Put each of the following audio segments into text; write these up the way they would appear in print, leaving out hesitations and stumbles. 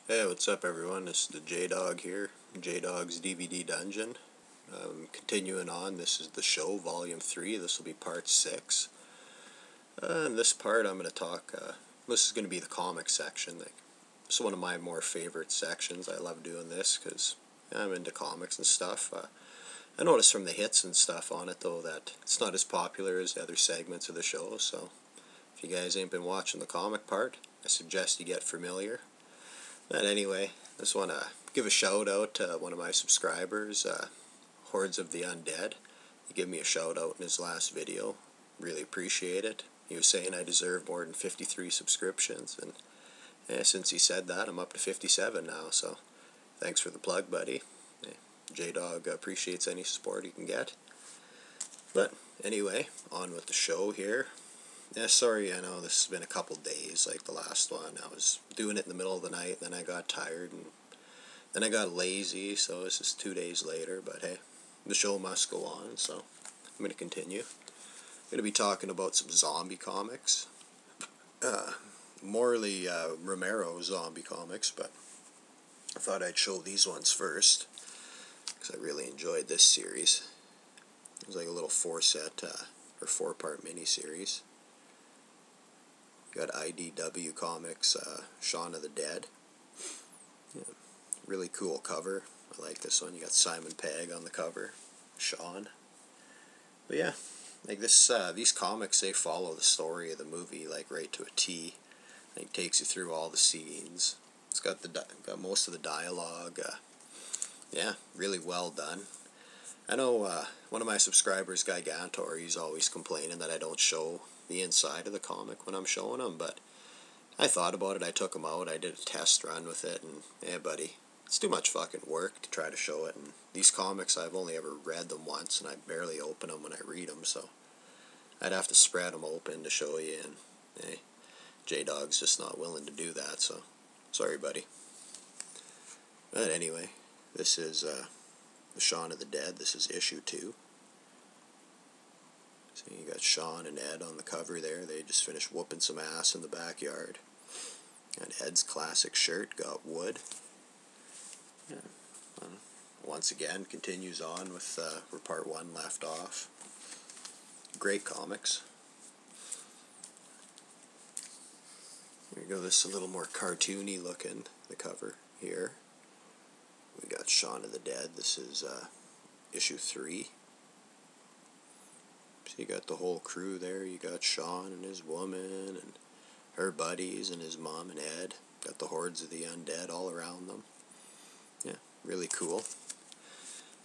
Hey, what's up everyone? This is the Jdog here, Jdog's DVD Dungeon. Continuing on, this is the show, Volume 3. This will be Part 6. In this part I'm going to talk, this is going to be the comic section. This is one of my more favorite sections. I love doing this because I'm into comics and stuff. I noticed from the hits and stuff on it though that it's not as popular as the other segments of the show, so if you guys ain't been watching the comic part, I suggest you get familiar. But anyway, I just want to give a shout out to one of my subscribers, Hordes of the Undead. He gave me a shout out in his last video. Really appreciate it. He was saying I deserve more than 53 subscriptions, and since he said that, I'm up to 57 now, so thanks for the plug, buddy. Jdog appreciates any support he can get. But anyway, on with the show here. Yeah, sorry, I know this has been a couple days, like the last one. I was doing it in the middle of the night, then I got tired, and then I got lazy, so this is 2 days later, but hey, the show must go on, so I'm going to continue. I'm going to be talking about some zombie comics. Morley Romero zombie comics, but I thought I'd show these ones first, because I really enjoyed this series. It was like a little 4-part mini-series. Got IDW Comics, Shaun of the Dead. Yeah, really cool cover. I like this one. You got Simon Pegg on the cover, Shaun. But yeah, like this, these comics, they follow the story of the movie like right to a T. It takes you through all the scenes. It's got got most of the dialogue. Yeah, really well done. I know one of my subscribers, Gigantor, he's always complaining that I don't show the inside of the comic when I'm showing him, but I thought about it. I took him out. I did a test run with it, and hey, buddy, it's too much fucking work to try to show it. And these comics, I've only ever read them once, and I barely open them when I read them, so I'd have to spread them open to show you, and hey, Jdog's just not willing to do that, so sorry, buddy. But anyway, this is the Shaun of the Dead. This is issue 2. So you got Shaun and Ed on the cover there. They just finished whooping some ass in the backyard. And Ed's classic shirt got wood. Yeah. Once again, continues on with where part 1 left off. Great comics. Here we go. This is a little more cartoony looking, the cover here. We got Shaun of the Dead. This is issue 3. So you got the whole crew there. You got Shaun and his woman and her buddies and his mom and Ed. Got the Hordes of the Undead all around them. Yeah, really cool.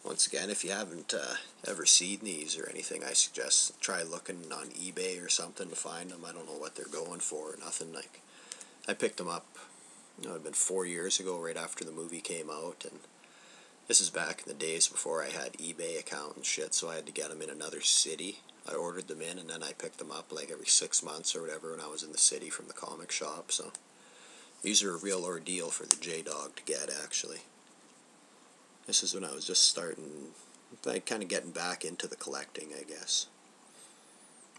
Once again, if you haven't ever seen these or anything, I suggest try looking on eBay or something to find them. I don't know what they're going for or nothing. Like, I picked them up, it'd been 4 years ago, right after the movie came out, and this is back in the days before I had eBay account and shit, so I had to get them in another city. I ordered them in, and then I picked them up like every 6 months or whatever when I was in the city from the comic shop, so these are a real ordeal for the Jdog to get, actually. This is when I was just starting, like, kind of getting back into the collecting, I guess.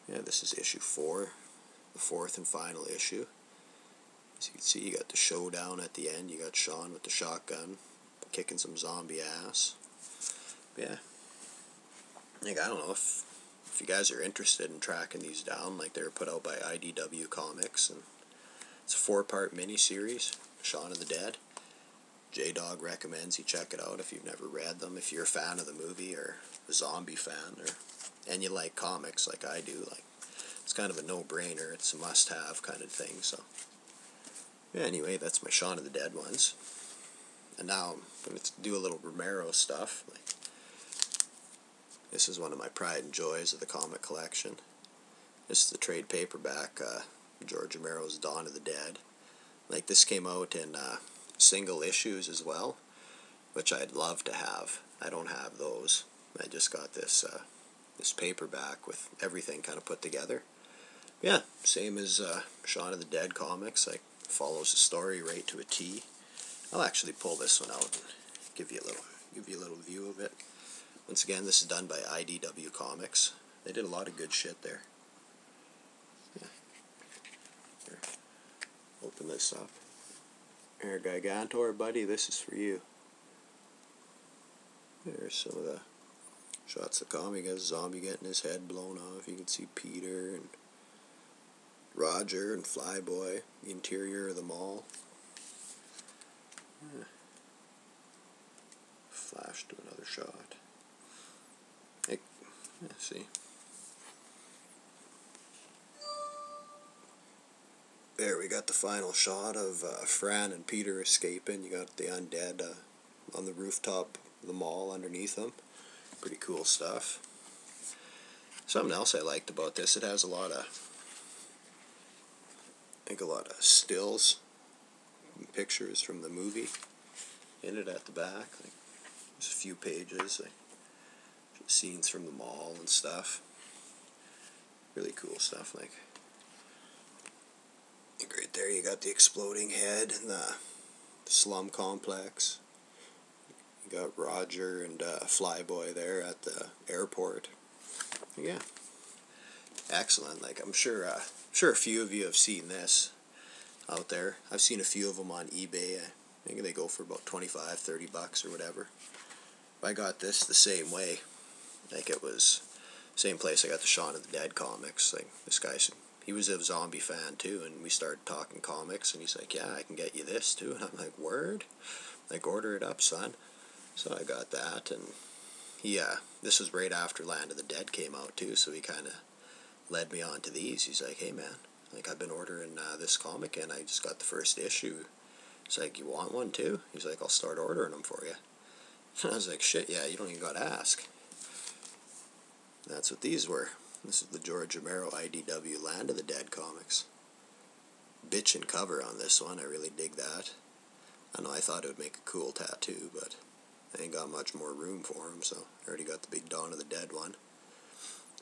Yeah, this is issue 4, the 4th and final issue. As you can see, you got the showdown at the end. You got Shaun with the shotgun, kicking some zombie ass. Yeah. Like, I don't know if you guys are interested in tracking these down, like they were put out by IDW Comics, and it's a 4-part mini-series, Shaun of the Dead. Jdog recommends you check it out if you've never read them, if you're a fan of the movie or a zombie fan, and you like comics like I do. Like, it's kind of a no-brainer. It's a must-have kind of thing, so yeah, anyway, that's my Shaun of the Dead ones. And now I'm going to do a little Romero stuff. Like, this is one of my pride and joys of the comic collection. This is the trade paperback, George Romero's Dawn of the Dead. Like, this came out in single issues as well, which I'd love to have. I don't have those. I just got this this paperback with everything kind of put together. Yeah, same as Shaun of the Dead comics. Like, follows the story right to a T. I'll actually pull this one out and give you a little view of it. Once again, this is done by IDW Comics. They did a lot of good shit there. Yeah. Here. Open this up. Here, Gigantor, buddy, this is for you. There's some of the shots of the comic. You got a zombie getting his head blown off. You can see Peter and Roger and Flyboy, the interior of the mall. Flash to another shot. Hey, see. There, we got the final shot of Fran and Peter escaping. You got the undead on the rooftop of the mall underneath them. Pretty cool stuff. Something else I liked about this, it has a lot of stills and pictures from the movie in it at the back. Like, there's a few pages, like scenes from the mall and stuff. Really cool stuff. Like right there, you got the exploding head and the slum complex. You got Roger and Flyboy there at the airport. Yeah, excellent. Like I'm sure a few of you have seen this out there. I've seen a few of them on eBay. I think they go for about $25-$30 or whatever. I got this the same way. Like it was same place I got the Shaun of the Dead comics. Like this guy, he was a zombie fan too, and we started talking comics, and he's like, "Yeah, I can get you this too." And I'm like, "Word?" Like, order it up, son. So I got that, and this was right after Land of the Dead came out too, so he kind of led me on to these. He's like, "Hey man, like I've been ordering this comic, and I just got the first issue." He's like, "You want one too?" He's like, "I'll start ordering them for you." And I was like, "Shit, yeah, you don't even gotta ask." That's what these were. This is the George Romero IDW Land of the Dead comics. Bitchin' cover on this one, I really dig that. I know I thought it would make a cool tattoo, but I ain't got much more room for them, so I already got the big Dawn of the Dead one.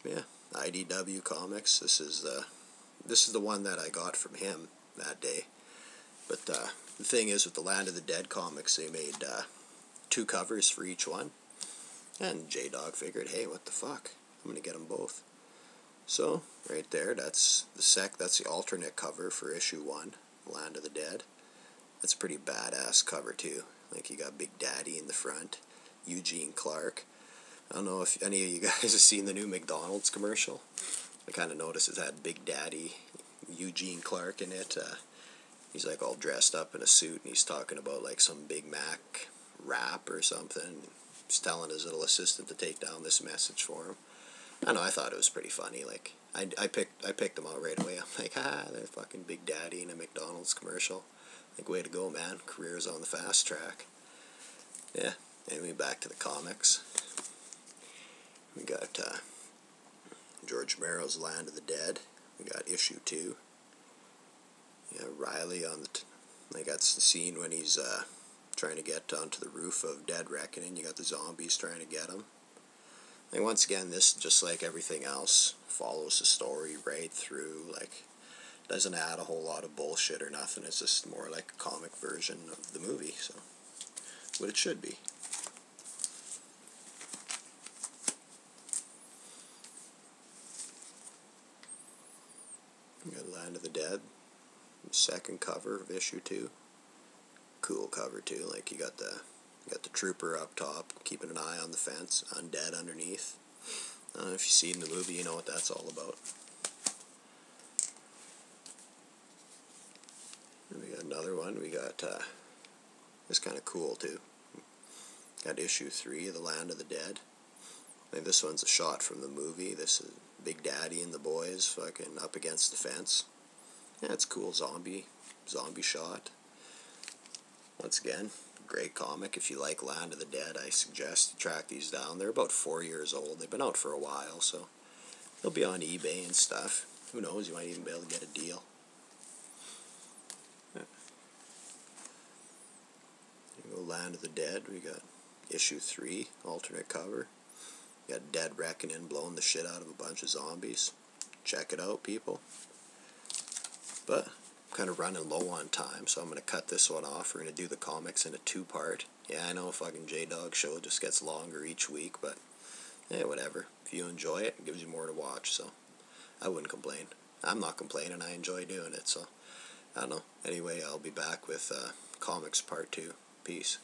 Yeah, IDW comics. This is the one that I got from him that day. But the thing is, with the Land of the Dead comics, they made 2 covers for each one. And Jdog'S figured, hey, what the fuck? I'm gonna get them both. So right there, that's the alternate cover for issue 1, Land of the Dead. That's a pretty badass cover too. Like you got Big Daddy in the front, Eugene Clark. I don't know if any of you guys have seen the new McDonald's commercial. I kind of noticed it had Big Daddy, Eugene Clark in it. He's like all dressed up in a suit, and he's talking about like some Big Mac rap or something. He's telling his little assistant to take down this message for him. I don't know, I thought it was pretty funny. Like I picked them out right away. I'm like, they're fucking Big Daddy in a McDonald's commercial. Like, way to go, man. Career's on the fast track. Yeah, anyway, back to the comics. We got George Romero's Land of the Dead. We got issue 2. Yeah, Riley on like that's the scene when he's trying to get onto the roof of Dead Reckoning. You got the zombies trying to get him. And once again, this, just like everything else, follows the story right through. Like, doesn't add a whole lot of bullshit or nothing. It's just more like a comic version of the movie. So, what it should be. We got Land of the Dead, second cover of issue 2. Cool cover too. Like you got the trooper up top, keeping an eye on the fence, undead underneath. I don't know if you've seen the movie, you know what that's all about. And we got another one. We got this kind of cool too. Got issue 3 of the Land of the Dead. I think this one's a shot from the movie. This is Big Daddy and the boys fucking up against the fence. Yeah, it's cool zombie shot. Once again, great comic. If you like Land of the Dead, I suggest you track these down. They're about 4 years old. They've been out for a while, so they'll be on eBay and stuff. Who knows, you might even be able to get a deal. Yeah. Here we go, Land of the Dead. We got issue 3, alternate cover. We got Dead Reckoning blowing the shit out of a bunch of zombies. Check it out, people. But kind of running low on time, so I'm going to cut this one off. We're going to do the comics in a 2-part. Yeah, I know fucking Jdog'S show just gets longer each week, but yeah, whatever. If you enjoy it, it gives you more to watch, so I wouldn't complain. I'm not complaining, I enjoy doing it, so I don't know. Anyway, I'll be back with Comics Part 2. Peace.